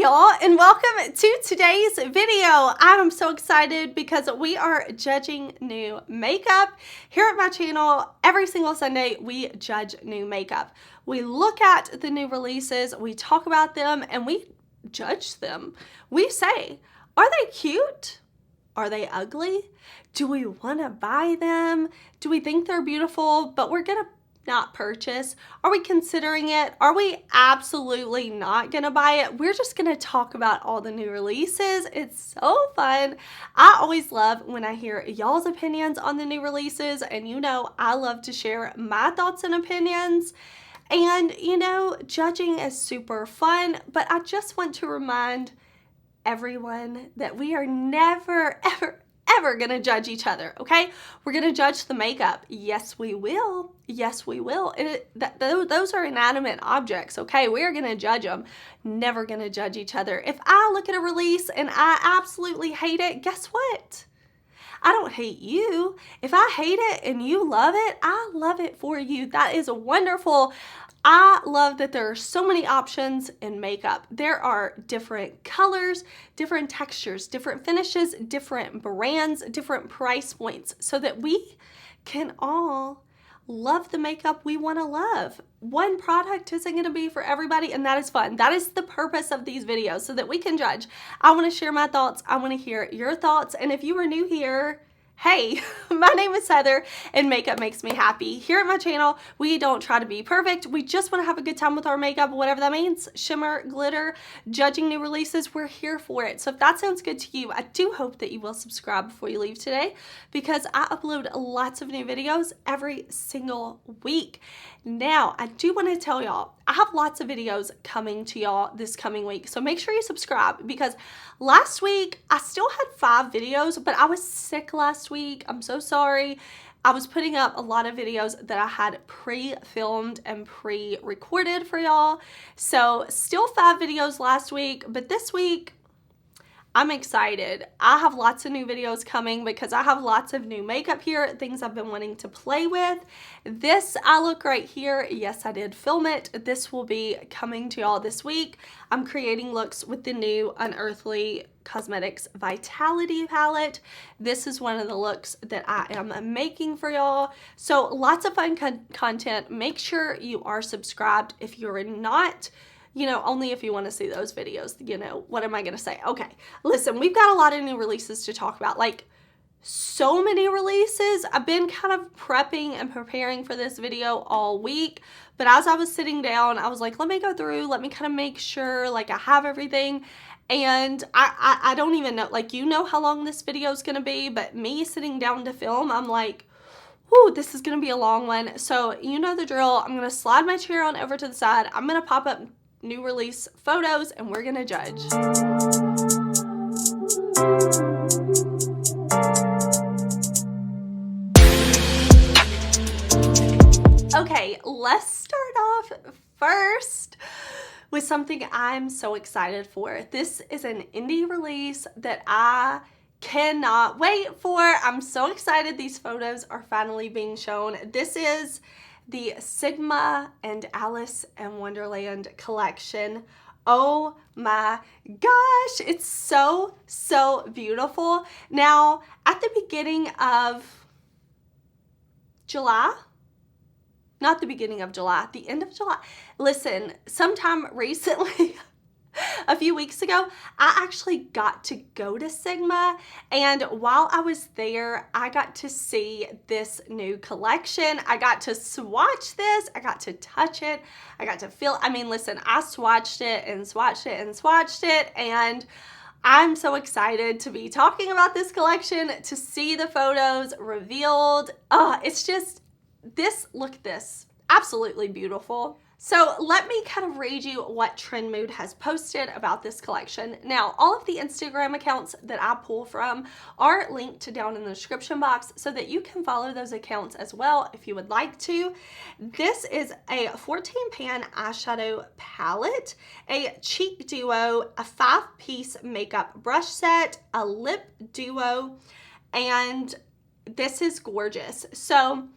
y'all, and welcome to today's video. I am so excited because we are judging new makeup here at my channel. Every single Sunday we judge new makeup. We look at the new releases, we talk about them, and we judge them. We say, are they cute? Are they ugly? Do we want to buy them? Do we think they're beautiful, but we're gonna not purchase? Are we considering it? Are we absolutely not gonna buy it? We're just gonna talk about all the new releases. It's so fun. I always love when I hear y'all's opinions on the new releases, and you know I love to share my thoughts and opinions. And you know, judging is super fun, but I just want to remind everyone that we are never ever gonna judge each other, okay? We're gonna judge the makeup. Yes, we will. Yes, we will. Those are inanimate objects, okay? We're gonna judge them. Never gonna judge each other. If I look at a release and I absolutely hate it, guess what? I don't hate you. If I hate it and you love it, I love it for you. That is wonderful. I love that there are so many options in makeup. There are different colors, different textures, different finishes, different brands, different price points, so that we can all love the makeup we want to love. One product isn't going to be for everybody, and that is fun. That is the purpose of these videos, so that we can judge. I want to share my thoughts. I want to hear your thoughts. And if you are new here, hey, my name is Heather, and makeup makes me happy. Here at my channel, we don't try to be perfect. We just want to have a good time with our makeup, whatever that means. Shimmer, glitter, judging new releases, we're here for it. So if that sounds good to you, I do hope that you will subscribe before you leave today, because I upload lots of new videos every single week. Now, I do want to tell y'all, I have lots of videos coming to y'all this coming week, so make sure you subscribe, because last week I still had 5 videos, but I was sick last week. I'm so sorry. I was putting up a lot of videos that I had pre-filmed and pre-recorded for y'all, so still 5 videos last week, but this week I'm excited. I have lots of new videos coming because I have lots of new makeup here, things I've been wanting to play with. This eye look right here, yes, I did film it. This will be coming to y'all this week. I'm creating looks with the new Unearthly Cosmetics Vitality palette. This is one of the looks that I am making for y'all. So lots of fun content. Make sure you are subscribed. If you're not, you know, only if you want to see those videos, you know, what am I going to say? Okay, listen, we've got a lot of new releases to talk about, like so many releases. I've been kind of prepping and preparing for this video all week, but as I was sitting down, I was like, let me go through, let me kind of make sure like I have everything. And I don't even know, like, you know how long this video is going to be, but me sitting down to film, I'm like, whoo, this is going to be a long one. So you know the drill. I'm going to slide my chair on over to the side. I'm going to pop up new release photos, and we're gonna judge. Okay, let's start off first with something I'm so excited for. This is an indie release that I cannot wait for. I'm so excited these photos are finally being shown. This is the Sigma and Alice in Wonderland collection. Oh my gosh, it's so beautiful. Now, at the beginning of July, not the beginning of July, the end of July, listen, sometime recently, a few weeks ago, I actually got to go to Sigma, and while I was there, I got to see this new collection. I got to swatch this, I got to touch it, I got to feel, I mean, listen, I swatched it and swatched it and swatched it, and I'm so excited to be talking about this collection, to see the photos revealed. It's just, look at this, absolutely beautiful. So let me kind of read you what Trend Mood has posted about this collection. Now, all of the Instagram accounts that I pull from are linked down in the description box, so that you can follow those accounts as well if you would like to. This is a 14-pan eyeshadow palette, a cheek duo, a 5-piece makeup brush set, a lip duo, and this is gorgeous. So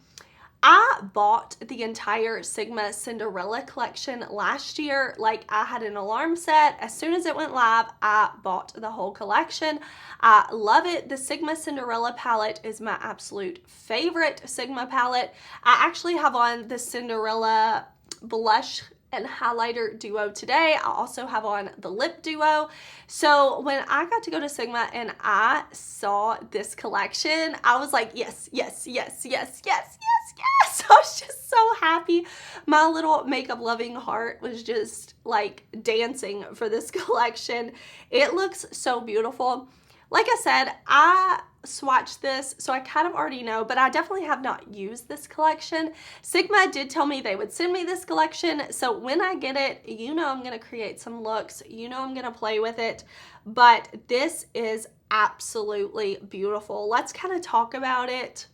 I bought the entire Sigma Cinderella collection last year. Like, I had an alarm set. As soon as it went live, I bought the whole collection. I love it. The Sigma Cinderella palette is my absolute favorite Sigma palette. I actually have on the Cinderella blush and highlighter duo today. I also have on the lip duo. So when I got to go to Sigma and I saw this collection, I was like, yes, yes, yes, yes, yes, yes, yes. I was just so happy. My little makeup loving heart was just like dancing for this collection. It looks so beautiful. Like I said, I swatched this, so I kind of already know, but I definitely have not used this collection. Sigma did tell me they would send me this collection, so when I get it, you know I'm going to create some looks, you know I'm going to play with it, but this is absolutely beautiful. Let's kind of talk about it.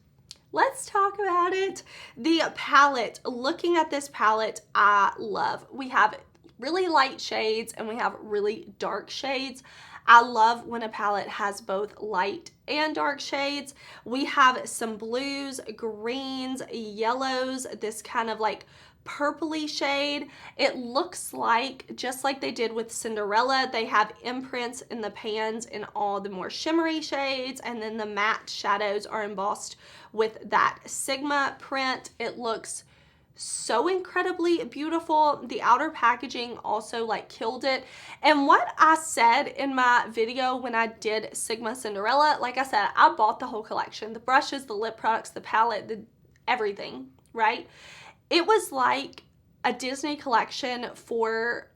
Let's talk about it. The palette, looking at this palette, I love. We have really light shades and we have really dark shades. I love when a palette has both light and dark shades. We have some blues, greens, yellows, this kind of like purpley shade. It looks like, just like they did with Cinderella, they have imprints in the pans in all the more shimmery shades, and then the matte shadows are embossed with that Sigma print. It looks so incredibly beautiful. The outer packaging also like killed it. And what I said in my video when I did Sigma Cinderella, like I said, I bought the whole collection, the brushes, the lip products, the palette, the everything, right? It was like a Disney collection for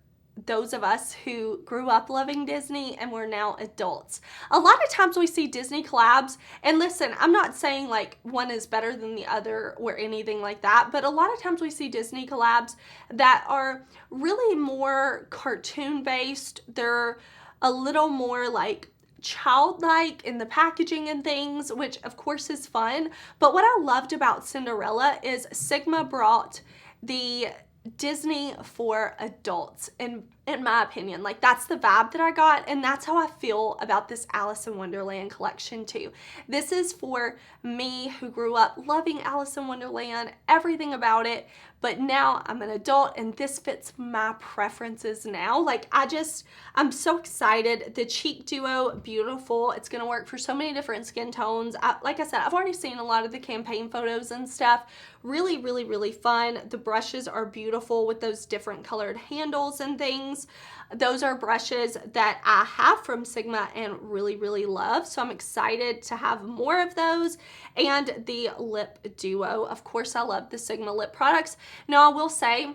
those of us who grew up loving Disney and we're now adults. A lot of times we see Disney collabs, and listen, I'm not saying like one is better than the other or anything like that, but a lot of times we see Disney collabs that are really more cartoon based. They're a little more like childlike in the packaging and things, which of course is fun. But what I loved about Cinderella is Sigma brought the Disney for adults, in my opinion. Like, that's the vibe that I got, and that's how I feel about this Alice in Wonderland collection too. This is for me who grew up loving Alice in Wonderland, everything about it, but now I'm an adult and this fits my preferences now. Like, I'm so excited. The cheek duo, beautiful. It's gonna work for so many different skin tones. Like I said, I've already seen a lot of the campaign photos and stuff. Really, really, really fun. The brushes are beautiful with those different colored handles and things. Those are brushes that I have from Sigma and really, really love. So I'm excited to have more of those. And the lip duo. Of course, I love the Sigma lip products. Now, I will say,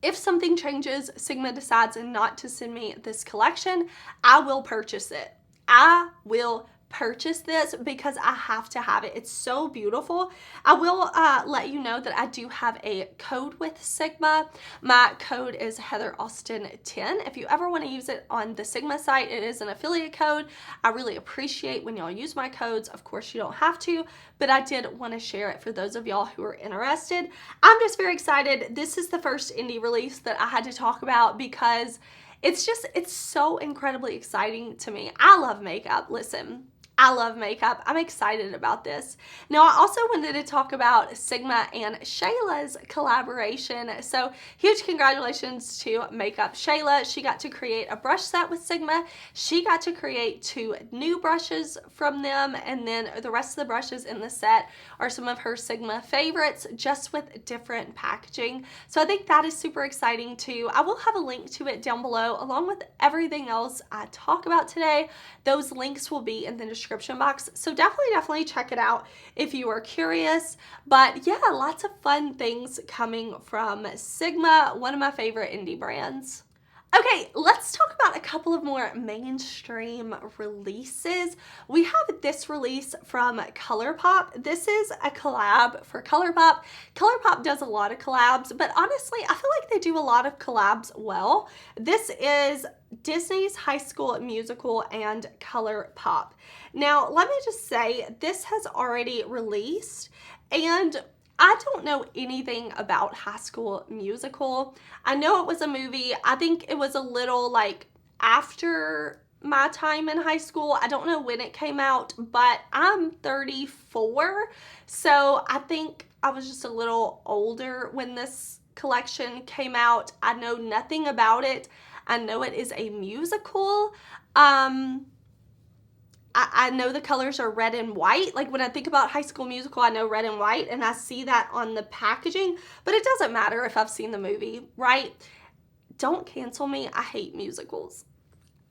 if something changes, Sigma decides not to send me this collection, I will purchase it. I will purchase this because I have to have it. It's so beautiful. I will let you know that I do have a code with Sigma. My code is HeatherAustin10. If you ever want to use it on the Sigma site, it is an affiliate code. I really appreciate when y'all use my codes. Of course, you don't have to, but I did want to share it for those of y'all who are interested. I'm just very excited. This is the first indie release that I had to talk about because it's so incredibly exciting to me. I love makeup. Listen, I love makeup. I'm excited about this. Now, I also wanted to talk about Sigma and Shayla's collaboration. So, huge congratulations to Makeup Shayla. She got to create a brush set with Sigma. She got to create 2 new brushes from them, and then the rest of the brushes in the set are some of her Sigma favorites, just with different packaging. So, I think that is super exciting too. I will have a link to it down below, along with everything else I talk about today. Those links will be in the description box, so definitely check it out if you are curious. But yeah, lots of fun things coming from Sigma, one of my favorite indie brands. Okay, let's talk about a couple of more mainstream releases. We have this release from Colourpop. This is a collab for Colourpop. Colourpop does a lot of collabs, but honestly, I feel like they do a lot of collabs well. This is Disney's High School Musical and Colourpop. Now, let me just say, this has already released, and I don't know anything about High School Musical. I know it was a movie. I think it was a little like after my time in high school. I don't know when it came out, but I'm 34, so I think I was just a little older when this collection came out. I know nothing about it. I know it is a musical. I know the colors are red and white. Like when I think about High School Musical, I know red and white, and I see that on the packaging, but it doesn't matter if I've seen the movie, right? Don't cancel me. I hate musicals.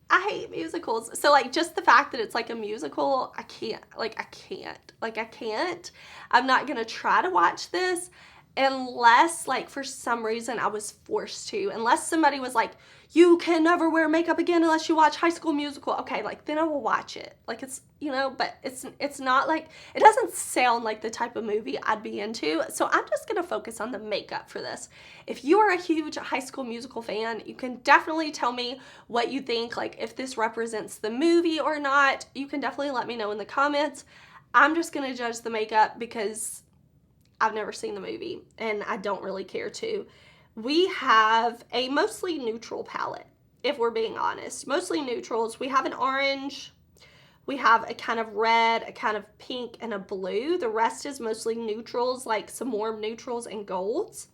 I hate musicals. So like just the fact that it's like a musical, I can't. I'm not going to try to watch this unless like for some reason I was forced to. Unless somebody was like, you can never wear makeup again unless you watch High School Musical. Okay, like then I will watch it. Like it's, you know, but it's not like, it doesn't sound like the type of movie I'd be into. So I'm just going to focus on the makeup for this. If you are a huge High School Musical fan, you can definitely tell me what you think, like if this represents the movie or not. You can definitely let me know in the comments. I'm just going to judge the makeup because I've never seen the movie and I don't really care to. We have a mostly neutral palette, if we're being honest. Mostly neutrals. We have an orange, we have a kind of red, a kind of pink, and a blue. The rest is mostly neutrals, like some warm neutrals and golds.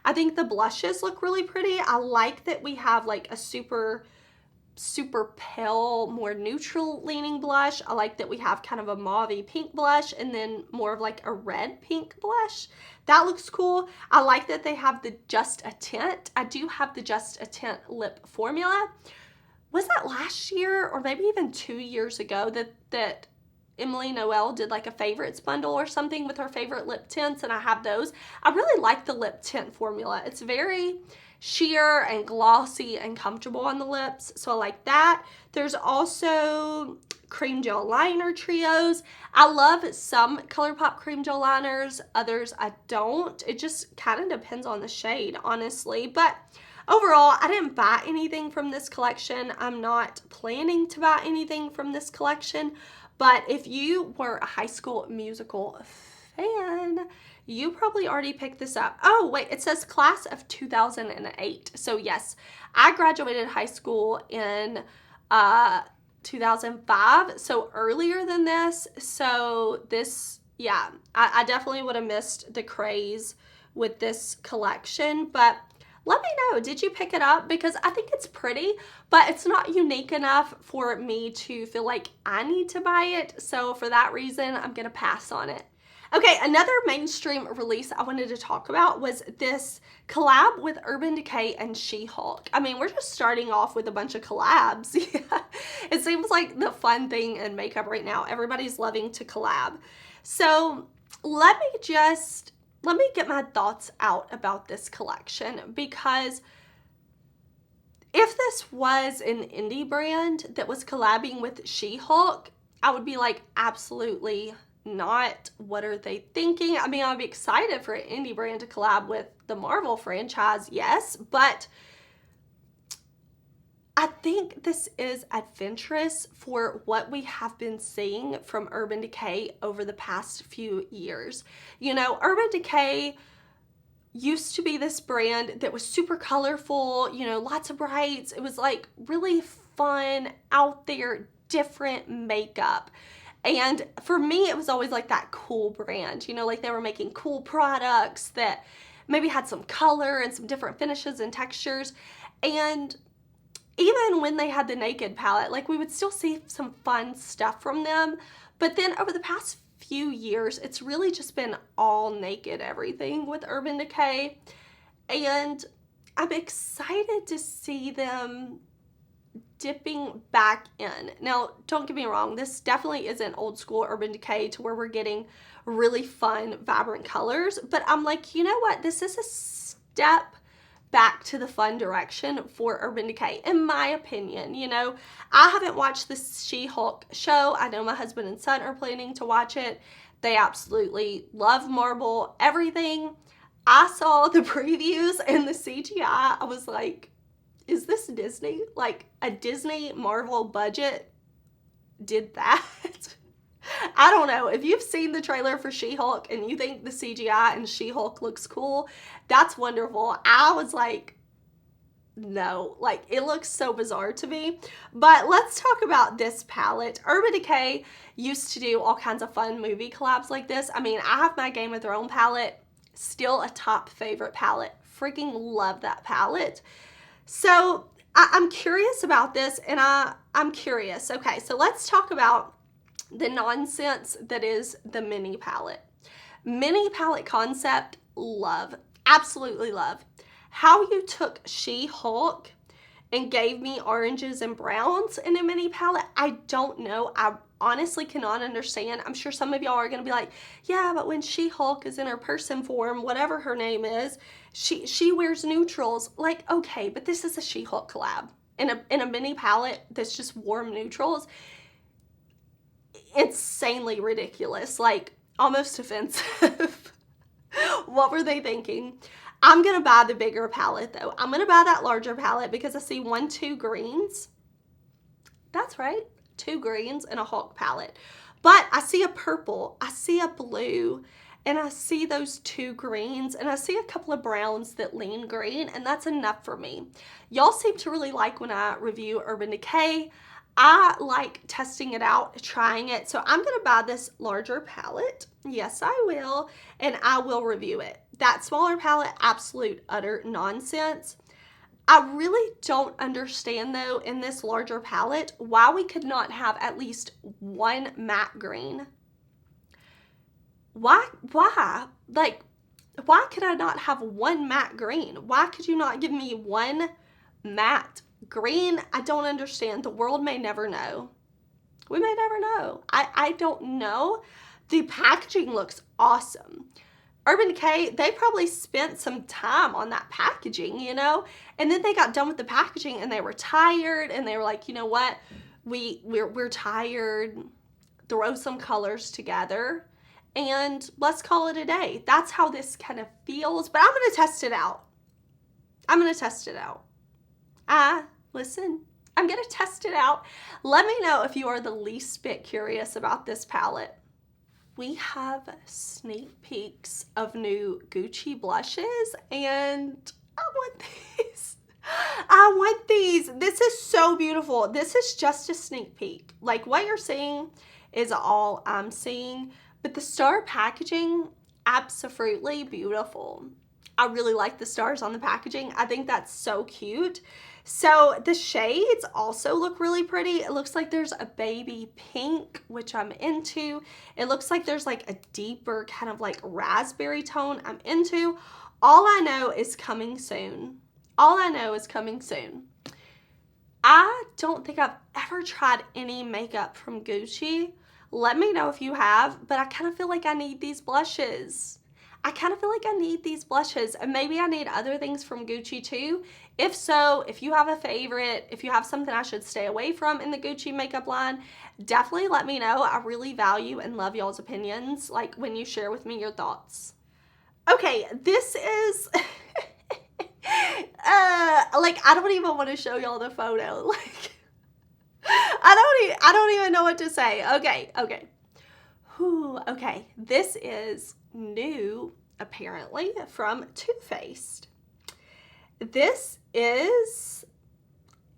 I think the blushes look really pretty. I like that we have like a super pale, more neutral leaning blush. I like that we have kind of a mauve pink blush and then more of like a red pink blush. That looks cool. I like that they have the Just a Tint. I do have the Just a Tint lip formula. Was that last year or maybe even 2 years ago that Emily Noel did like a favorites bundle or something with her favorite lip tints, and I have those. I really like the lip tint formula. It's very sheer and glossy and comfortable on the lips, so I like that. There's also cream gel liner trios. I love some Colourpop cream gel liners, others I don't. It just kind of depends on the shade, honestly. But overall, I didn't buy anything from this collection. I'm not planning to buy anything from this collection. But if you were a High School Musical fan, you probably already picked this up. Oh, wait, it says class of 2008. So yes, I graduated high school in 2005, so earlier than this. So this, yeah, I definitely would have missed the craze with this collection. But let me know, did you pick it up? Because I think it's pretty, but it's not unique enough for me to feel like I need to buy it. So for that reason, I'm gonna pass on it. Okay, another mainstream release I wanted to talk about was this collab with Urban Decay and She-Hulk. I mean, we're just starting off with a bunch of collabs. Yeah. It seems like the fun thing in makeup right now. Everybody's loving to collab. So let me get my thoughts out about this collection, because if this was an indie brand that was collabing with She-Hulk, I would be like, absolutely not. What are they thinking? I mean, I'd be excited for an indie brand to collab with the Marvel franchise, yes, but I think this is adventurous for what we have been seeing from Urban Decay over the past few years. You know, Urban Decay used to be this brand that was super colorful, you know, lots of brights. It was like really fun, out there, different makeup. And for me, it was always like that cool brand, you know, like they were making cool products that maybe had some color and some different finishes and textures. And even when they had the Naked palette, like we would still see some fun stuff from them. But then over the past few years, it's really just been all naked everything with Urban Decay. And I'm excited to see them dipping back in. Now, don't get me wrong, this definitely isn't old school Urban Decay to where we're getting really fun, vibrant colors. But I'm like, you know what? This is a step back to the fun direction for Urban Decay, in my opinion. You know, I haven't watched this She-Hulk show. I know my husband and son are planning to watch it. They absolutely love Marvel, everything. I saw the previews and the CGI. I was like, is this Disney? Like a Disney Marvel budget did that? I don't know. If you've seen the trailer for She-Hulk and you think the CGI and She-Hulk looks cool, that's wonderful. I was like, no, like it looks so bizarre to me. But let's talk about this palette. Urban Decay used to do all kinds of fun movie collabs like this. I mean, I have my Game of Thrones palette. Still a top favorite palette. Freaking love that palette. So I'm curious about this, and I'm curious. Okay, so let's talk about the nonsense that is the mini palette. Mini palette concept, love. Absolutely love. How you took She-Hulk and gave me oranges and browns in a mini palette, I don't know. I honestly cannot understand. I'm sure some of y'all are going to be like, yeah, but when She-Hulk is in her person form, whatever her name is, she wears neutrals. Like, okay, but this is a She-Hulk collab in a mini palette that's just warm neutrals. Insanely ridiculous, like almost offensive. What were they thinking? I'm gonna buy the bigger palette though. I'm gonna buy that larger palette because I see 2 greens. That's right, 2 greens and a Hulk palette. But I see a purple, I see a blue, and I see those 2 greens, and I see a couple of browns that lean green, and that's enough for me. Y'all seem to really like when I review Urban Decay. I like testing it out, trying it. So I'm gonna buy this larger palette. Yes, I will, and I will review it. That smaller palette, absolute utter nonsense. I really don't understand though, in this larger palette, why we could not have at least 1 matte green. Why? Like, why could I not have 1 matte green? Why could you not give me 1 matte green? I don't understand. The world may never know. We may never know. I don't know. The packaging looks awesome. Urban Decay, they probably spent some time on that packaging, you know, and then they got done with the packaging and they were tired and they were like, you know what, we're tired, throw some colors together and let's call it a day. That's how this kind of feels, but I'm going to test it out. Listen, I'm going to test it out. Let me know if you are the least bit curious about this palette. We have sneak peeks of new Gucci blushes, and I want these. I want these. This is so beautiful. This is just a sneak peek. Like, what you're seeing is all I'm seeing, but the star packaging, absolutely beautiful. I really like the stars on the packaging. I think that's so cute. So the shades also look really pretty. It looks like there's a baby pink, which I'm into. It looks like there's like a deeper kind of like raspberry tone I'm into. All I know is coming soon. All I know is coming soon. I don't think I've ever tried any makeup from Gucci. Let me know if you have, but I kind of feel like I need these blushes. And maybe I need other things from Gucci too. If so, if you have a favorite, if you have something I should stay away from in the Gucci makeup line, definitely let me know. I really value and love y'all's opinions, like when you share with me your thoughts. Okay, this is, like, I don't even want to show y'all the photo. Like, I don't even know what to say. Okay. Whew, okay, this is new, apparently, from Too Faced. This is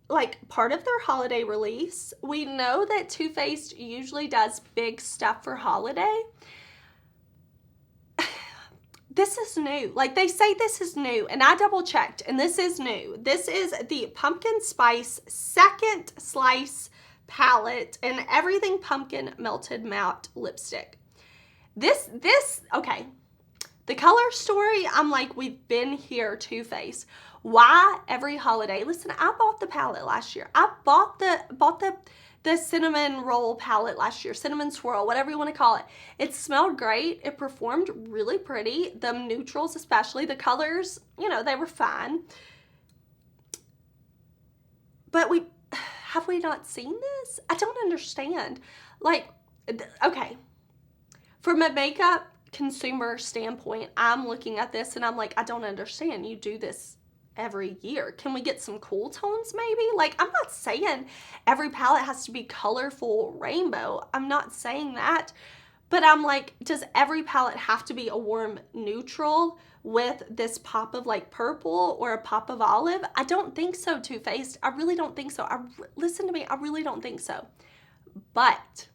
like part of their holiday release. We know that Too Faced usually does big stuff for holiday. This is new. Like, they say this is new, and I double checked, and this is new. This is the Pumpkin Spice Second Slice palette and Everything Pumpkin Melted Matte Lipstick. This, okay. The color story, I'm like, we've been here, Too Faced. Why every holiday? Listen, I bought the palette last year. I bought the cinnamon roll palette last year, cinnamon swirl, whatever you want to call it. It smelled great. It performed really pretty. The neutrals, especially the colors, you know, they were fine. But have we not seen this? I don't understand. Like, okay, from a makeup consumer standpoint, I'm looking at this and I'm like, I don't understand. You do this every year. Can we get some cool tones maybe? Like, I'm not saying every palette has to be colorful rainbow. I'm not saying that. But I'm like, does every palette have to be a warm neutral with this pop of like purple or a pop of olive? I don't think so, Too Faced. I really don't think so. Listen to me, I really don't think so. But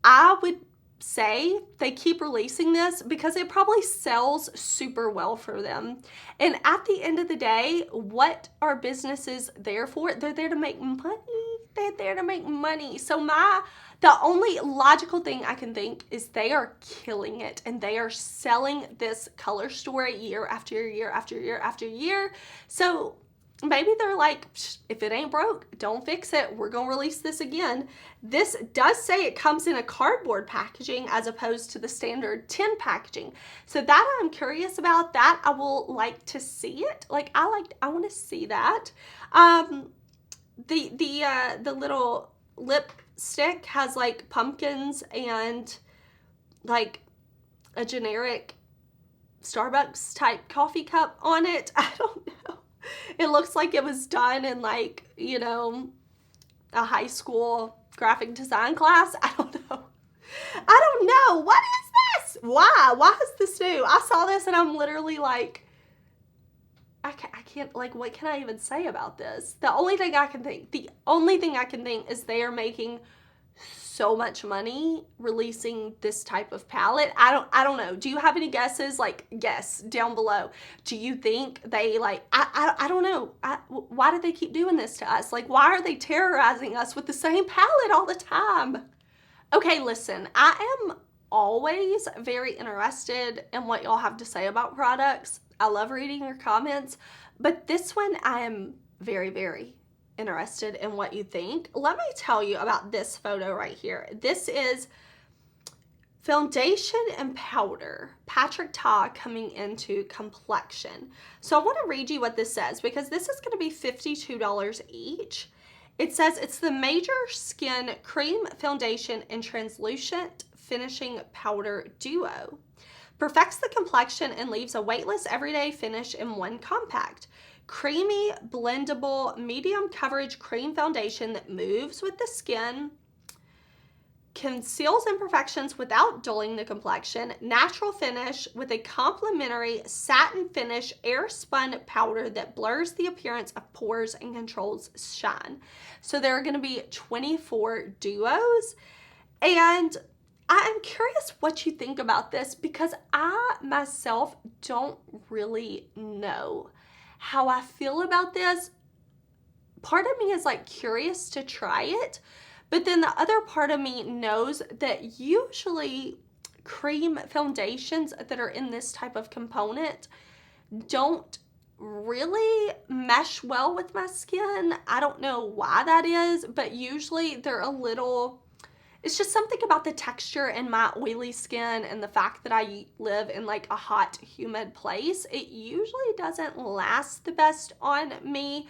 I would say they keep releasing this because it probably sells super well for them. And at the end of the day, what are businesses there for? They're there to make money. They're there to make money. So the only logical thing I can think is they are killing it, and they are selling this color story year after year after year after year. So maybe they're like, if it ain't broke, don't fix it. We're going to release this again. This does say it comes in a cardboard packaging as opposed to the standard tin packaging. So that I'm curious about. That I will like to see it. Like, I want to see that. The little lipstick has like pumpkins and like a generic Starbucks type coffee cup on it. I don't know. It looks like it was done in like, you know, a high school graphic design class. I don't know. What is this? Why is this new? I saw this and I'm literally like, I can't, like, what can I even say about this? The only thing I can think is they are making so much money releasing this type of palette. I don't know. Do you have any guesses? Like, guess down below. Do you think they like, I don't know. Why do they keep doing this to us? Like, why are they terrorizing us with the same palette all the time? Okay, listen, I am always very interested in what y'all have to say about products. I love reading your comments, but this one I am very, very interested in what you think. Let me tell you about this photo right here. This is foundation and powder, Patrick Ta coming into complexion. So I want to read you what this says because this is going to be $52 each. It says it's the Major Skin Cream Foundation and Translucent Finishing Powder Duo. Perfects the complexion and leaves a weightless everyday finish in one compact. Creamy, blendable, medium coverage cream foundation that moves with the skin, conceals imperfections without dulling the complexion, natural finish with a complementary satin finish air spun powder that blurs the appearance of pores and controls shine. So there are going to be 24 duos, and I am curious what you think about this because I myself don't really know how I feel about this. Part of me is like curious to try it, but then the other part of me knows that usually cream foundations that are in this type of component don't really mesh well with my skin. I don't know why that is, but usually they're a little, it's just something about the texture and my oily skin and the fact that I live in like a hot, humid place. It usually doesn't last the best on me.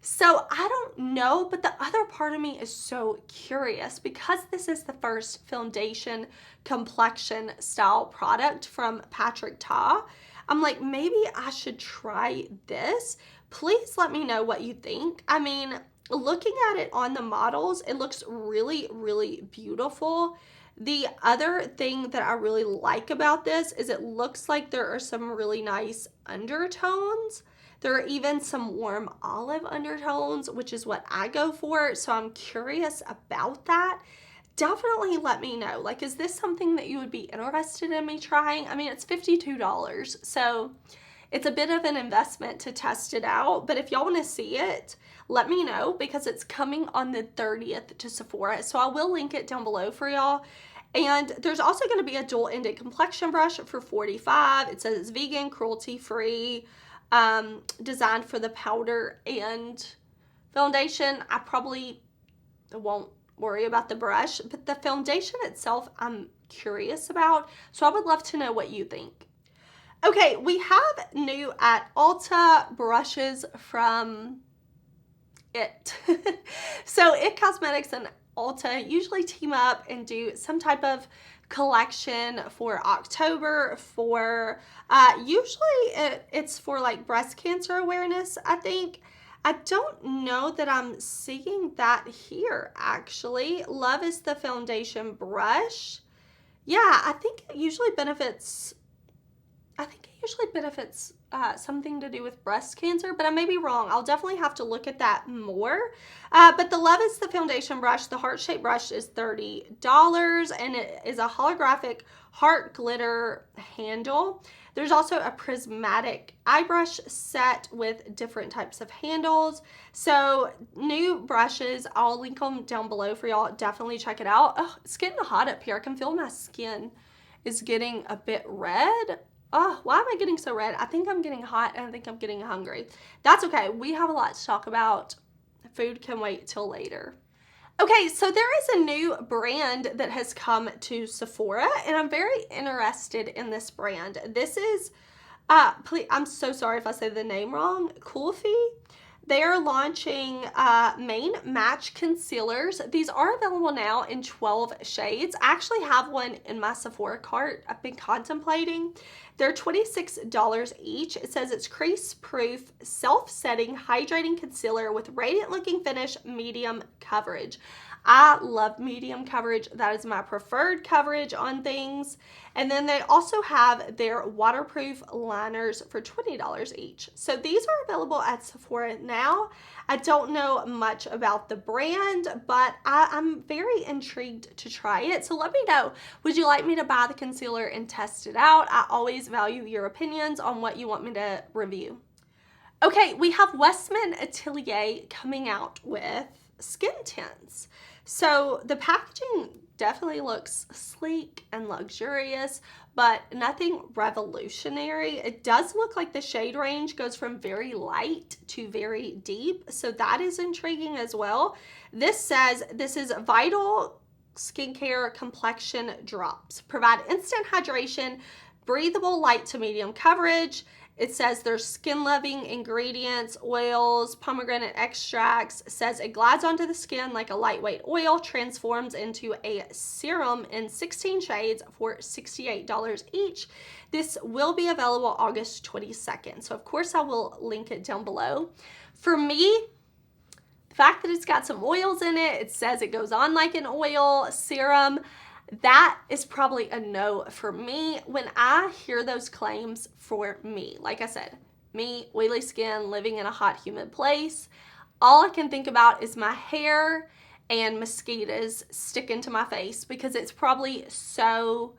So I don't know, but the other part of me is so curious because this is the first foundation complexion style product from Patrick Ta. I'm like, maybe I should try this. Please let me know what you think. I mean, looking at it on the models, it looks really, really beautiful. The other thing that I really like about this is it looks like there are some really nice undertones. There are even some warm olive undertones, which is what I go for. So I'm curious about that. Definitely let me know. Like, is this something that you would be interested in me trying? I mean, it's $52, so it's a bit of an investment to test it out. But if y'all want to see it, let me know because it's coming on the 30th to Sephora. So I will link it down below for y'all. And there's also going to be a dual-ended complexion brush for $45. It says it's vegan, cruelty-free, designed for the powder and foundation. I probably won't worry about the brush, but the foundation itself I'm curious about. So I would love to know what you think. Okay, we have new at Ulta brushes from IT. So IT Cosmetics and Ulta usually team up and do some type of collection for October for usually it's for like breast cancer awareness, I think. I don't know that I'm seeing that here actually. Love is the foundation brush. Yeah, I think it usually benefits I think it usually benefits something to do with breast cancer, but I may be wrong. I'll definitely have to look at that more. But the Love is the foundation brush. The heart-shaped brush is $30, and it is a holographic heart glitter handle. There's also a prismatic eye brush set with different types of handles. So new brushes, I'll link them down below for y'all. Definitely check it out. Oh, it's getting hot up here. I can feel my skin is getting a bit red. Oh, why am I getting so red? I think I'm getting hot and I think I'm getting hungry. That's okay. We have a lot to talk about. Food can wait till later. Okay, so there is a new brand that has come to Sephora, and I'm very interested in this brand. This is, please, I'm so sorry if I say the name wrong, Kulfi. They are launching Main Match Concealers. These are available now in 12 shades. I actually have one in my Sephora cart I've been contemplating. They're $26 each. It says it's crease-proof, self-setting, hydrating concealer with radiant-looking finish, medium coverage. I love medium coverage. That is my preferred coverage on things. And then they also have their waterproof liners for $20 each. So these are available at Sephora now. I don't know much about the brand, but I'm very intrigued to try it. So let me know, would you like me to buy the concealer and test it out? I always value your opinions on what you want me to review. Okay, we have Westman Atelier coming out with skin tints. So the packaging definitely looks sleek and luxurious, but nothing revolutionary. It does look like the shade range goes from very light to very deep, so that is intriguing as well. This says this is Vital Skincare Complexion Drops. Provide instant hydration, breathable light to medium coverage. It says there's skin-loving ingredients, oils, pomegranate extracts. It says it glides onto the skin like a lightweight oil, transforms into a serum in 16 shades for $68 each. This will be available August 22nd. So of course I will link it down below. For me, the fact that it's got some oils in it, it says it goes on like an oil serum, that is probably a no for me. When I hear those claims for me, like I said, me, oily skin, living in a hot, humid place, all I can think about is my hair and mosquitoes sticking to my face because it's probably so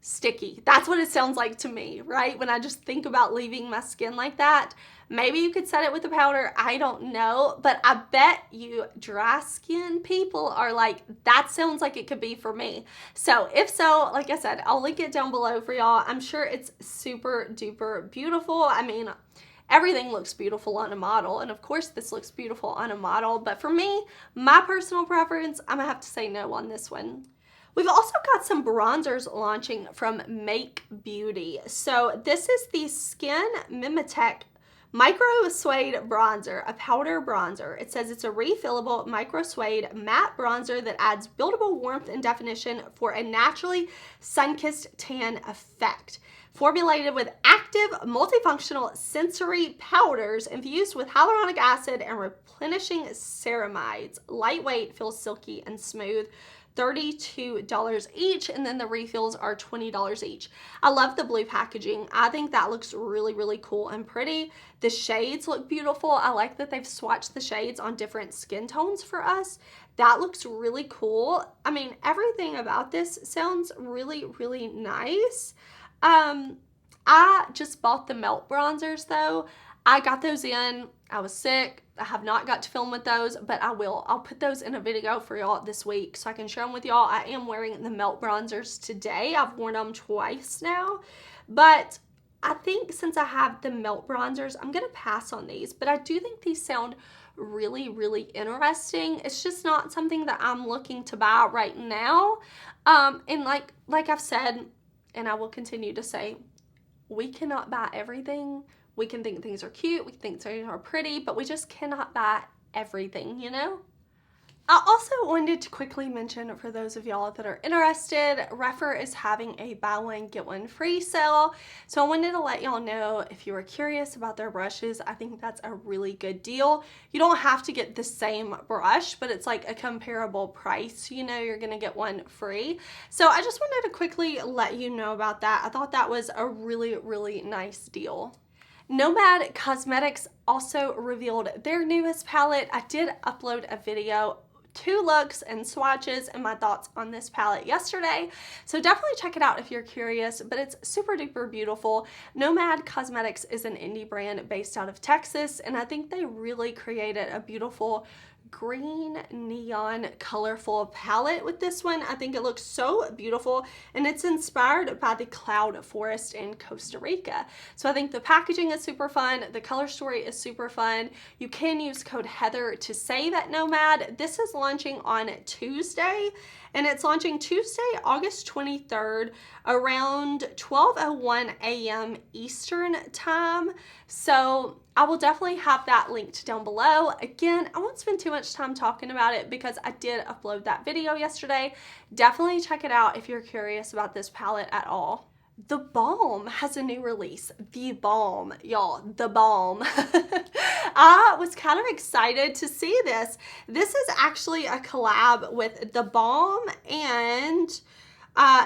sticky. That's what it sounds like to me, right? When I just think about leaving my skin like that. Maybe you could set it with a powder, I don't know, but I bet you dry skin people are like, that sounds like it could be for me. So if so, like I said, I'll link it down below for y'all. I'm sure it's super duper beautiful. I mean, everything looks beautiful on a model, and of course this looks beautiful on a model, but for me, my personal preference, I'm gonna have to say no on this one. We've also got some bronzers launching from Make Beauty. So this is the Skin Mimetech Micro Suede Bronzer, a powder bronzer. It says it's a refillable micro suede matte bronzer that adds buildable warmth and definition for a naturally sun-kissed tan effect. Formulated with active multifunctional sensory powders infused with hyaluronic acid and replenishing ceramides. Lightweight, feels silky and smooth. $32 each, and then the refills are $20 each. I love the blue packaging. I think that looks really, really cool and pretty. The shades look beautiful. I like that they've swatched the shades on different skin tones for us. That looks really cool. I mean, everything about this sounds really, really nice. I just bought the Melt bronzers though. I got those in. I was sick. I have not got to film with those, but I will. I'll put those in a video for y'all this week so I can share them with y'all. I am wearing the Melt bronzers today. I've worn them twice now, but I think since I have the Melt bronzers, I'm going to pass on these, but I do think these sound really, really interesting. It's just not something that I'm looking to buy right now. And like I've said, and I will continue to say, we cannot buy everything. We can think things are cute, we can think things are pretty, but we just cannot buy everything, you know? I also wanted to quickly mention, for those of y'all that are interested, REPHR is having a buy one get one free sale. So I wanted to let y'all know, if you were curious about their brushes, I think that's a really good deal. You don't have to get the same brush, but it's like a comparable price. You know, you're gonna get one free. So I just wanted to quickly let you know about that. I thought that was a really, really nice deal. Nomad Cosmetics also revealed their newest palette. I did upload a video, 2 looks and swatches and my thoughts on this palette yesterday, so definitely check it out if you're curious, but it's super duper beautiful. Nomad Cosmetics is an indie brand based out of Texas, and I think they really created a beautiful green neon colorful palette with this one. I think it looks so beautiful, and it's inspired by the cloud forest in Costa Rica. So I think the packaging is super fun, the color story is super fun. You can use code Heather to save at Nomad. This is launching on Tuesday, and it's launching Tuesday, August 23rd around 12:01 a.m. Eastern time. So I will definitely have that linked down below. Again, I won't spend too much time talking about it because I did upload that video yesterday. Definitely check it out if you're curious about this palette at all. TheBalm has a new release. TheBalm, y'all, TheBalm. I was kind of excited to see this. This is actually a collab with TheBalm and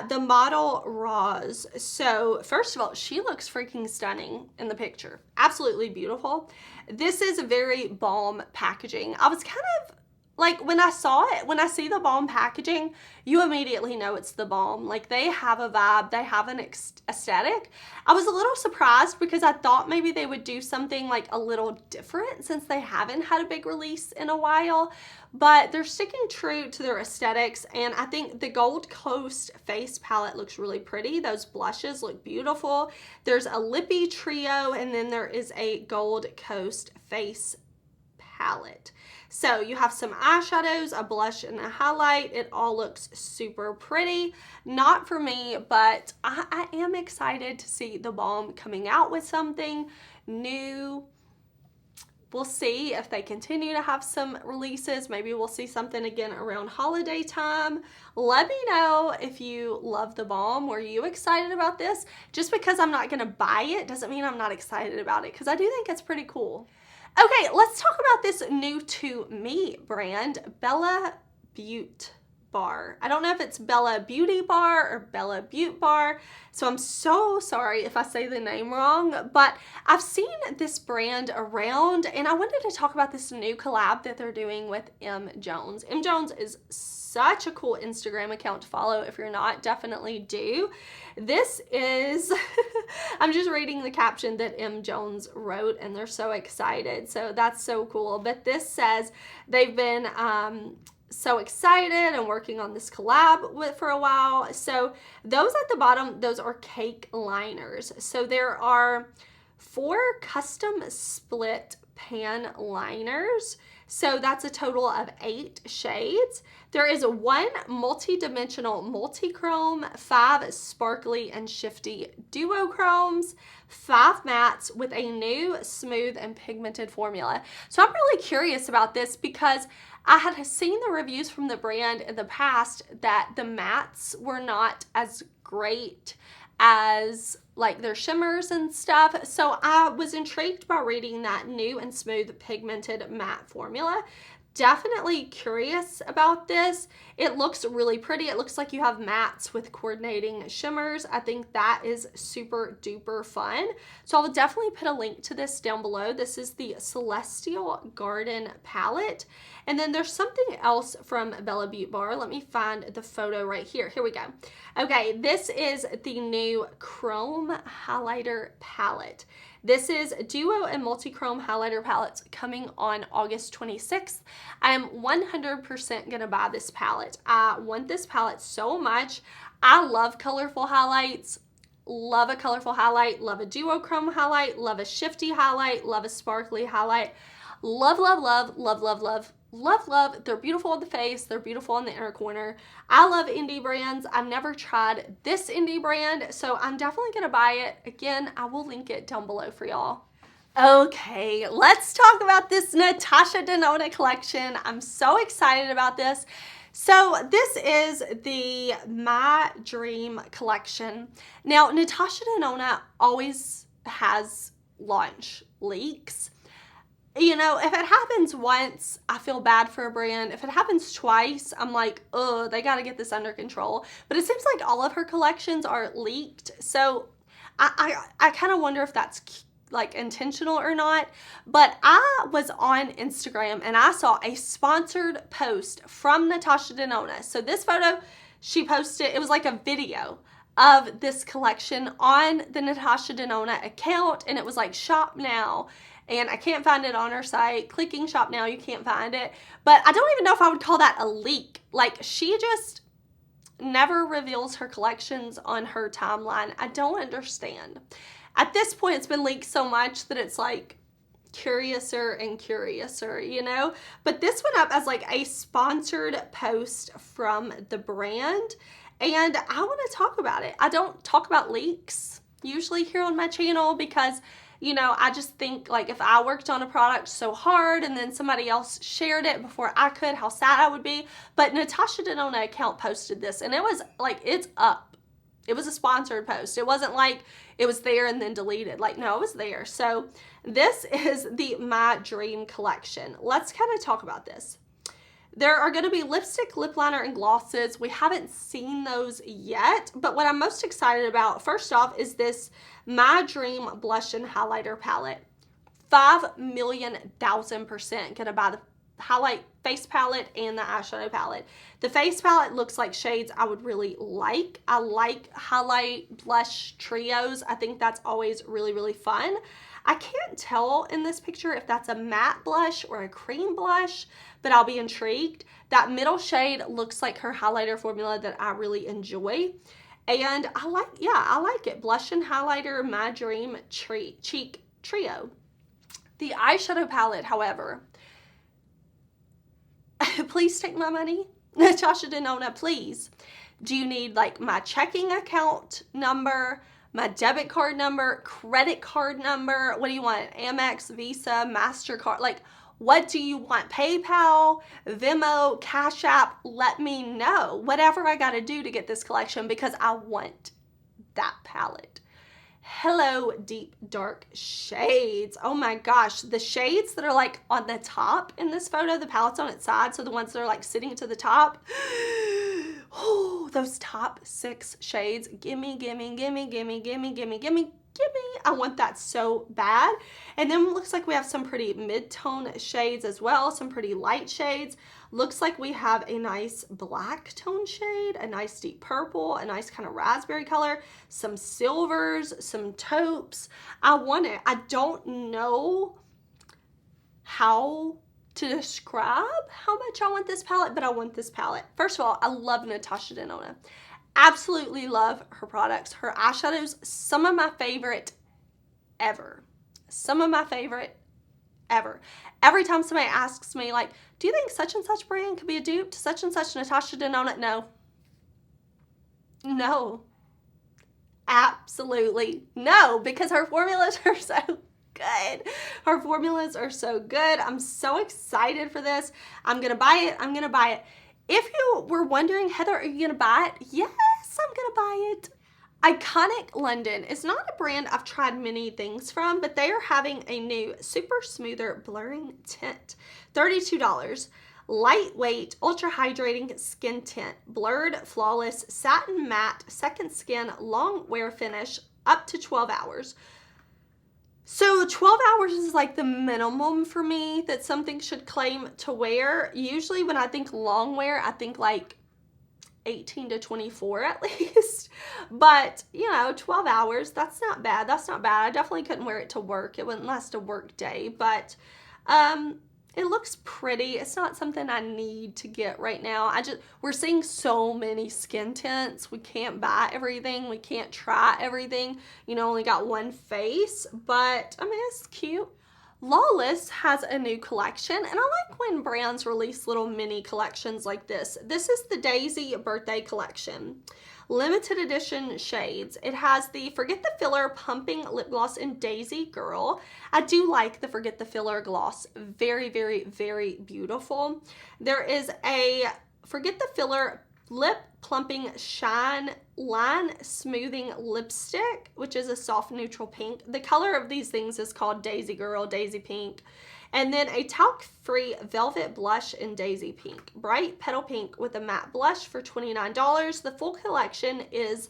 the model Raws. So first of all, she looks freaking stunning in the picture. Absolutely beautiful. This is very balm packaging. I was kind of like, when I saw it, when I see the balm packaging, you immediately know it's TheBalm. Like, they have a vibe, they have an aesthetic. I was a little surprised because I thought maybe they would do something like a little different since they haven't had a big release in a while, but they're sticking true to their aesthetics. And I think the Gold Coast face palette looks really pretty. Those blushes look beautiful. There's a lippy trio, and then there is a Gold Coast face palette. So you have some eyeshadows, a blush, and a highlight. It all looks super pretty. Not for me, but I am excited to see TheBalm coming out with something new. We'll see if they continue to have some releases. Maybe we'll see something again around holiday time. Let me know if you love TheBalm. Were you excited about this? Just because I'm not gonna buy it doesn't mean I'm not excited about it, because I do think it's pretty cool. Okay, let's talk about this new to me brand, Bella Beauty Bar. I don't know if it's Bella Beauty Bar or Bella Beauty Bar, so I'm so sorry if I say the name wrong, but I've seen this brand around, and I wanted to talk about this new collab that they're doing with M. Jones. M. Jones is such a cool Instagram account to follow. If you're not, definitely do. This is, I'm just reading the caption that M. Jones wrote, and they're so excited. So that's so cool. But this says they've been so excited and working on this collab for a while. So those at the bottom, those are cake liners. So there are 4 custom split pan liners. So that's a total of 8 shades. There is 1 multi-dimensional multi-chrome, 5 sparkly and shifty duochromes, 5 mattes with a new smooth and pigmented formula. So I'm really curious about this because I had seen the reviews from the brand in the past that the mattes were not as great as like their shimmers and stuff. So I was intrigued by reading that new and smooth pigmented matte formula. Definitely curious about this. It looks really pretty. It looks like you have mattes with coordinating shimmers. I think that is super duper fun. So I'll definitely put a link to this down below. This is the Celestial Garden palette. And then there's something else from Bella Beauty Bar. Let me find the photo right here. Here we go. Okay, this is the new Chrome Highlighter palette. This is duo and multi-chrome highlighter palettes coming on August 26th. I am 100% gonna buy this palette. I want this palette so much. I love colorful highlights. Love a colorful highlight, love a duochrome highlight, love a shifty highlight, love a sparkly highlight. Love, love, love, love, love, love, love, love. They're beautiful on the face. They're beautiful on the inner corner. I love indie brands. I've never tried this indie brand, so I'm definitely going to buy it. Again, I will link it down below for y'all. Okay, let's talk about this Natasha Denona collection. I'm so excited about this. So this is the My Dream collection. Now, Natasha Denona always has launch leaks. You know, if it happens once, I feel bad for a brand. If it happens twice, I'm like, oh, they got to get this under control. But it seems like all of her collections are leaked. So I kind of wonder if that's like intentional or not. But I was on Instagram and I saw a sponsored post from Natasha Denona. So this photo she posted, it was like a video of this collection on the Natasha Denona account, and it was like shop now, and I can't find it on her site. Clicking shop now, you can't find it. But I don't even know if I would call that a leak. Like, she just never reveals her collections on her timeline. I don't understand. At this point, it's been leaked so much that it's like curiouser and curiouser, you know? But this went up as like a sponsored post from the brand, and I want to talk about it. I don't talk about leaks usually here on my channel because, you know, I just think like if I worked on a product so hard and then somebody else shared it before I could, how sad I would be. But Natasha Denona account posted this, and it was like, it's up. It was a sponsored post. It wasn't like it was there and then deleted. Like, no, it was there. So this is the My Dream collection. Let's kind of talk about this. There are going to be lipstick, lip liner, and glosses. We haven't seen those yet, but what I'm most excited about, first off, is this My Dream Blush and Highlighter Palette. 5,000,000% going to buy the highlight face palette and the eyeshadow palette. The face palette looks like shades I would really like. I like highlight blush trios. I think that's always really, really fun. I can't tell in this picture if that's a matte blush or a cream blush, but I'll be intrigued. That middle shade looks like her highlighter formula that I really enjoy. And I like it. Blush and highlighter, My Dream cheek trio. The eyeshadow palette, however, please take my money. Natasha Denona, please. Do you need like my checking account number, my debit card number, credit card number? What do you want? Amex, Visa, MasterCard? Like, what do you want? PayPal, Venmo, Cash App? Let me know. Whatever I got to do to get this collection, because I want that palette. Hello, deep dark shades. Oh my gosh, the shades that are like on the top in this photo, the palette's on its side, so the ones that are like sitting to the top. Oh, those top 6 shades. Gimme, gimme, gimme, gimme, gimme, gimme, gimme, gimme. I want that so bad. And then it looks like we have some pretty mid-tone shades as well, some pretty light shades. Looks like we have a nice black tone shade, a nice deep purple, a nice kind of raspberry color, some silvers, some taupes. I want it. I don't know how to describe how much I want this palette, but I want this palette. First of all, I love Natasha Denona. Absolutely love her products. Her eyeshadows, some of my favorite ever. Some of my favorite ever. Every time somebody asks me, like, do you think such and such brand could be a dupe to such and such Natasha Denona? No. No. Absolutely no, because her formulas are so good. Her formulas are so good. I'm so excited for this. I'm going to buy it. I'm going to buy it. If you were wondering, Heather, are you going to buy it? Yes, I'm going to buy it. Iconic London is not a brand I've tried many things from, but they are having a new super smoother blurring tint. $32. Lightweight, ultra hydrating skin tint. Blurred, flawless, satin matte, second skin, long wear finish, up to 12 hours. So 12 hours is like the minimum for me that something should claim to wear. Usually when I think long wear, I think like 18 to 24 at least. But, you know, 12 hours, that's not bad. That's not bad. I definitely couldn't wear it to work. It wouldn't last a work day, but it looks pretty. It's not something I need to get right now. We're seeing so many skin tints. We can't buy everything. We can't try everything. You know, only got one face, but I mean, it's cute. Lawless has a new collection, and I like when brands release little mini collections like this. This is the Daisy Birthday Collection. Limited edition shades. It has the Forget the Filler Pumping Lip Gloss in Daisy Girl. I do like the Forget the Filler gloss. Very, very, very beautiful. There is a Forget the Filler Lip Plumping Shine Line Smoothing Lipstick, which is a soft neutral pink. The color of these things is called Daisy Girl, Daisy Pink. And then a talc-free velvet blush in Daisy Pink. Bright petal pink with a matte blush for $29. The full collection is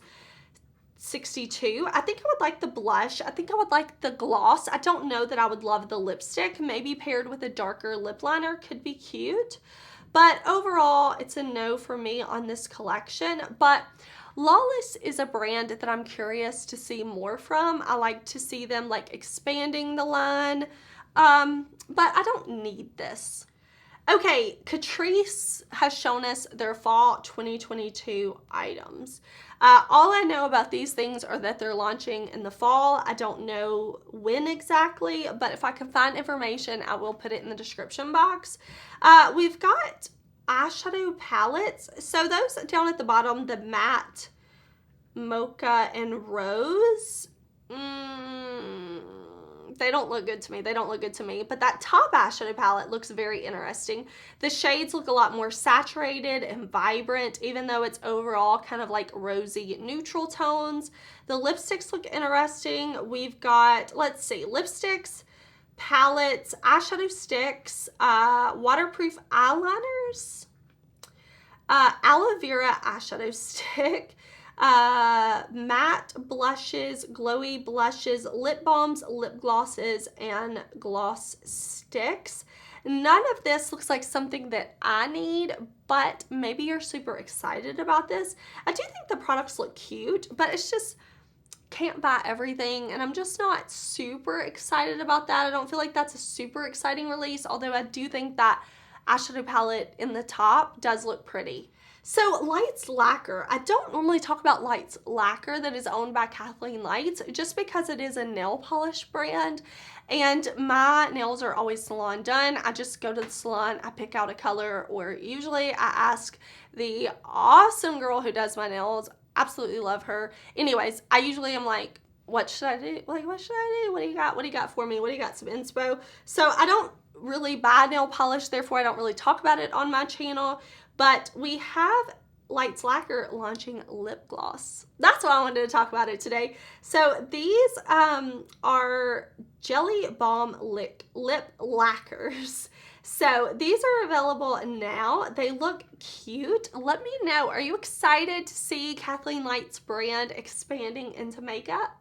$62. I think I would like the blush. I think I would like the gloss. I don't know that I would love the lipstick. Maybe paired with a darker lip liner could be cute. But overall, it's a no for me on this collection. But Lawless is a brand that I'm curious to see more from. I like to see them like expanding the line. But I don't need this. Okay, Catrice has shown us their fall 2022 items. All I know about these things are that they're launching in the fall. I don't know when exactly, but if I can find information, I will put it in the description box. We've got eyeshadow palettes. So those down at the bottom, the matte, mocha, and rose. They don't look good to me. They don't look good to me. But that top eyeshadow palette looks very interesting. The shades look a lot more saturated and vibrant, even though it's overall kind of like rosy neutral tones. The lipsticks look interesting. We've got, let's see, lipsticks, palettes, eyeshadow sticks, waterproof eyeliners, aloe vera eyeshadow stick, matte blushes, glowy blushes, lip balms, lip glosses, and gloss sticks. None of this looks like something that I need, but maybe you're super excited about this. I do think the products look cute, but it's just can't buy everything, and I'm just not super excited about that. I don't feel like that's a super exciting release, although I do think that eyeshadow palette in the top does look pretty. So Lights Lacquer. I don't normally talk about Lights Lacquer that is owned by Kathleen Lights just because it is a nail polish brand and my nails are always salon done. I just go to the salon, I pick out a color, or usually I ask the awesome girl who does my nails. Absolutely love her. Anyways, I usually am like, what should I do? Like, what should I do? What do you got? What do you got for me? What do you got? Some inspo. So I don't really buy nail polish, therefore I don't really talk about it on my channel. But we have Lights Lacquer launching lip gloss. That's why I wanted to talk about it today. So these are Jelly Balm lip lacquers. So these are available now. They look cute. Let me know, are you excited to see Kathleen Lights brand expanding into makeup?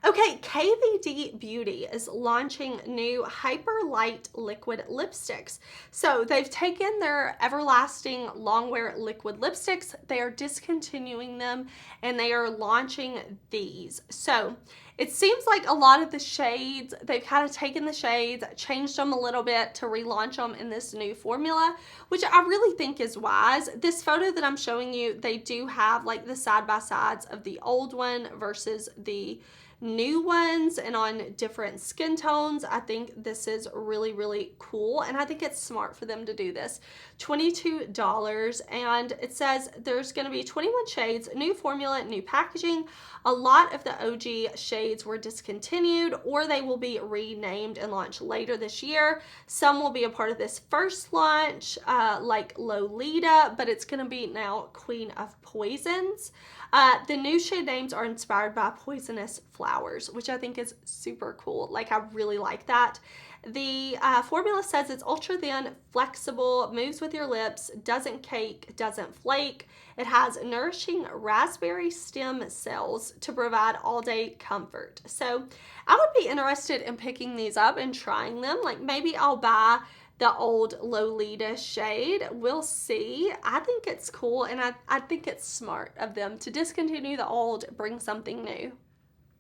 Okay, KVD Beauty is launching new Hyper Light liquid lipsticks. So they've taken their Everlasting Longwear liquid lipsticks, they are discontinuing them, and they are launching these. So it seems like a lot of the shades, they've kind of taken the shades, changed them a little bit to relaunch them in this new formula, which I really think is wise. This photo that I'm showing you, they do have like the side-by-sides of the old one versus the new ones and on different skin tones. I think this is really, really cool, and I think it's smart for them to do this. $22, and it says there's going to be 21 shades, new formula, new packaging. A lot of the OG shades were discontinued, or they will be renamed and launched later this year. Some will be a part of this first launch, like Lolita, but it's going to be now Queen of Poisons. The new shade names are inspired by poisonous flowers, which I think is super cool. Like, I really like that. The formula says it's ultra thin, flexible, moves with your lips, doesn't cake, doesn't flake. It has nourishing raspberry stem cells to provide all-day comfort. So I would be interested in picking these up and trying them. Like, maybe I'll buy the old Lolita shade. We'll see. I think it's cool, and I think it's smart of them to discontinue the old, bring something new.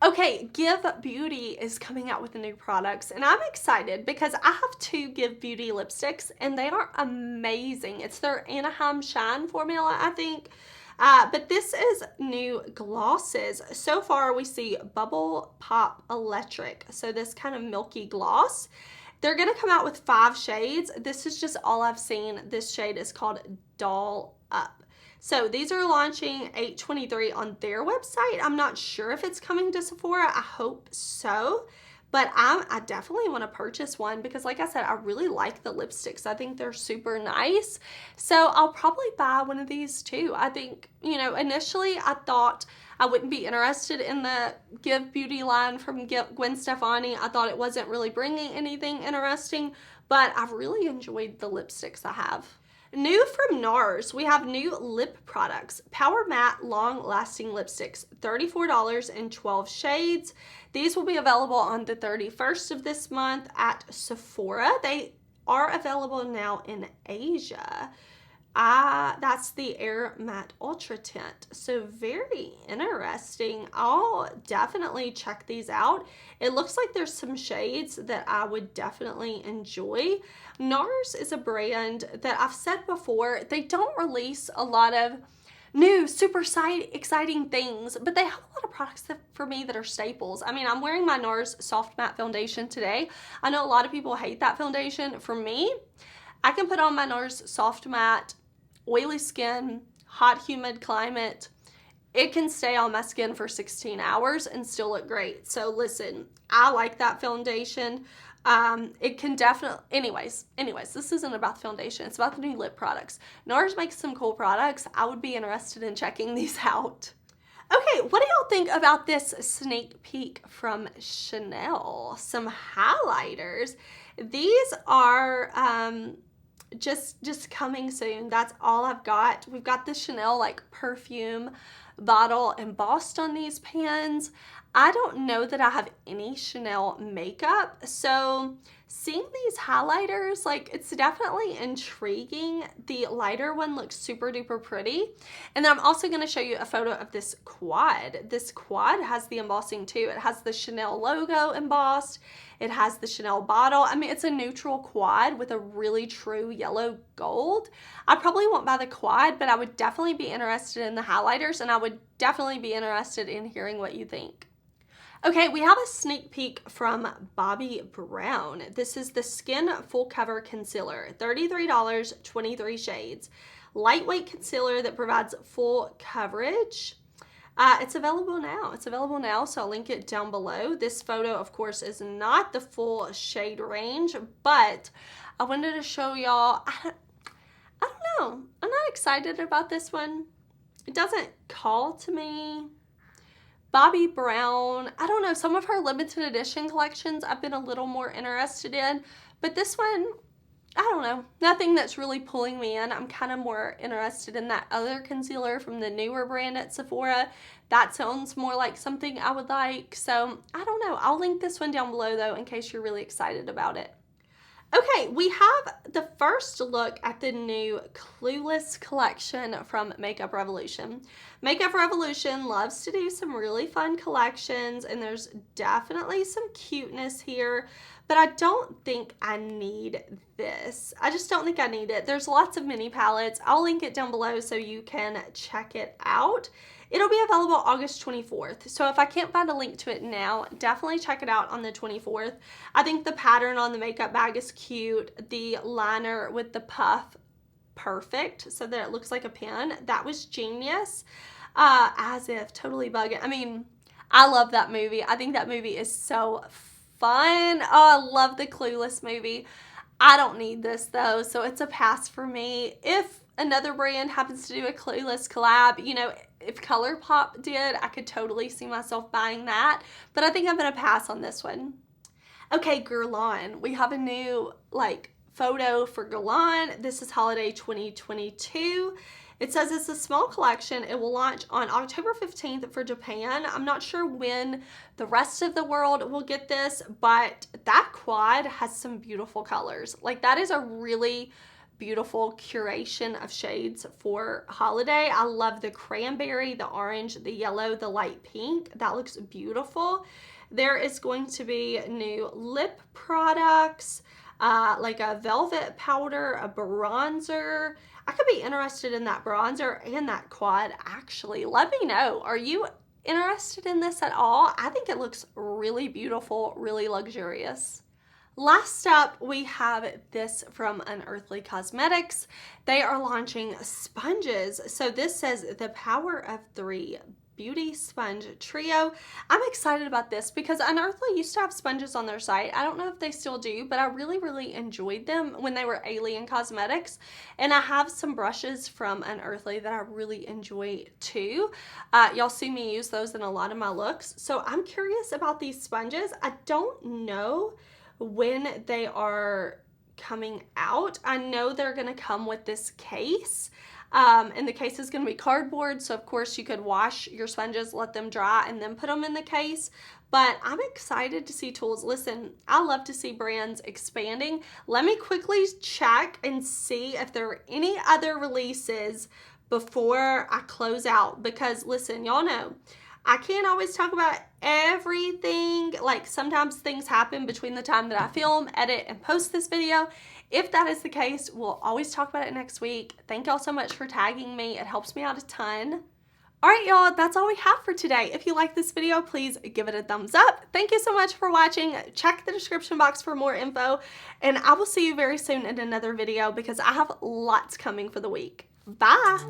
Okay, Give Beauty is coming out with the new products, and I'm excited because I have two Give Beauty lipsticks, and they are amazing. It's their Anaheim Shine formula, I think. But this is new glosses. So far, we see Bubble Pop Electric, so this kind of milky gloss. They're going to come out with 5 shades. This is just all I've seen. This shade is called Doll Up. So these are launching 8/23 on their website. I'm not sure if it's coming to Sephora. I hope so. But I definitely want to purchase one because, like I said, I really like the lipsticks. I think they're super nice. So I'll probably buy one of these too. I think, you know, initially I thought I wouldn't be interested in the Give Beauty line from Gwen Stefani. I thought it wasn't really bringing anything interesting, but I've really enjoyed the lipsticks I have. New from Nars, we have new lip products. Power Matte Long Lasting Lipsticks, $34 in 12 shades. These will be available on the 31st of this month at Sephora. They are available now in Asia. That's the Air Matte Ultra Tint. So very interesting. I'll definitely check these out. It looks like there's some shades that I would definitely enjoy. Nars is a brand that I've said before, they don't release a lot of new, super exciting things, but they have a lot of products that, for me, that are staples. I mean, I'm wearing my Nars Soft Matte Foundation today. I know a lot of people hate that foundation. For me, I can put on my Nars Soft Matte, oily skin, hot, humid climate. It can stay on my skin for 16 hours and still look great. So listen, I like that foundation. It can definitely, anyways, this isn't about the foundation. It's about the new lip products. Nars makes some cool products. I would be interested in checking these out. Okay, what do y'all think about this sneak peek from Chanel? Some highlighters. These are just coming soon. That's all I've got. We've got the Chanel like perfume bottle embossed on these pans. I don't know that I have any Chanel makeup, so seeing these highlighters, like, it's definitely intriguing. The lighter one looks super duper pretty. And then I'm also going to show you a photo of this quad. This quad has the embossing too. It has the Chanel logo embossed. It has the Chanel bottle. I mean, it's a neutral quad with a really true yellow gold. I probably won't buy the quad, but I would definitely be interested in the highlighters, and I would definitely be interested in hearing what you think. Okay, we have a sneak peek from Bobbi Brown. This is the Skin Full Cover Concealer, $33, 23 shades. Lightweight concealer that provides full coverage. It's available now. So I'll link it down below. This photo, of course, is not the full shade range, but I wanted to show y'all. I don't know. I'm not excited about this one. It doesn't call to me. Bobbi Brown, I don't know, some of her limited edition collections I've been a little more interested in, but this one, I don't know, nothing that's really pulling me in. I'm kind of more interested in that other concealer from the newer brand at Sephora. That sounds more like something I would like, so I don't know. I'll link this one down below though in case you're really excited about it. Okay, we have the first look at the new Clueless collection from Makeup Revolution. Makeup Revolution loves to do some really fun collections, and there's definitely some cuteness here, but I don't think I need this. I just don't think I need it. There's lots of mini palettes. I'll link it down below so you can check it out. It'll be available August 24th. So if I can't find a link to it now, definitely check it out on the 24th. I think the pattern on the makeup bag is cute. The liner with the puff, perfect, so that it looks like a pen. That was genius. As if, totally bugging. I mean, I love that movie. I think that movie is so fun. Oh, I love the Clueless movie. I don't need this though, so it's a pass for me. If another brand happens to do a Clueless collab, you know, if Colourpop did, I could totally see myself buying that, but I think I'm gonna pass on this one. Okay, Guerlain. We have a new, like, photo for Guerlain. This is holiday 2022. It says it's a small collection. It will launch on October 15th for Japan. I'm not sure when the rest of the world will get this, but that quad has some beautiful colors. Like, that is a really beautiful curation of shades for holiday. I love the cranberry, the orange, the yellow, the light pink. That looks beautiful. There is going to be new lip products, like a velvet powder, a bronzer. I could be interested in that bronzer and that quad, actually. Let me know. Are you interested in this at all? I think it looks really beautiful, really luxurious. Last up, we have this from Unearthly Cosmetics. They are launching sponges. So this says the Power of 3 Beauty Sponge Trio. I'm excited about this because Unearthly used to have sponges on their site. I don't know if they still do, but I really enjoyed them when they were Alien Cosmetics. And I have some brushes from Unearthly that I really enjoy too. Y'all see me use those in a lot of my looks. So I'm curious about these sponges. I don't know when they are coming out. I know they're gonna come with this case. And the case is going to be cardboard, so of course you could wash your sponges, let them dry, and then put them in the case. But I'm excited to see tools. Listen, I love to see brands expanding. Let me quickly check and see if there are any other releases before I close out, because listen, y'all know I can't always talk about everything. Like, sometimes things happen between the time that I film, edit, and post this video. If that is the case, we'll always talk about it next week. Thank y'all so much for tagging me. It helps me out a ton. All right, y'all, that's all we have for today. If you like this video, please give it a thumbs up. Thank you so much for watching. Check the description box for more info, and I will see you very soon in another video because I have lots coming for the week. Bye.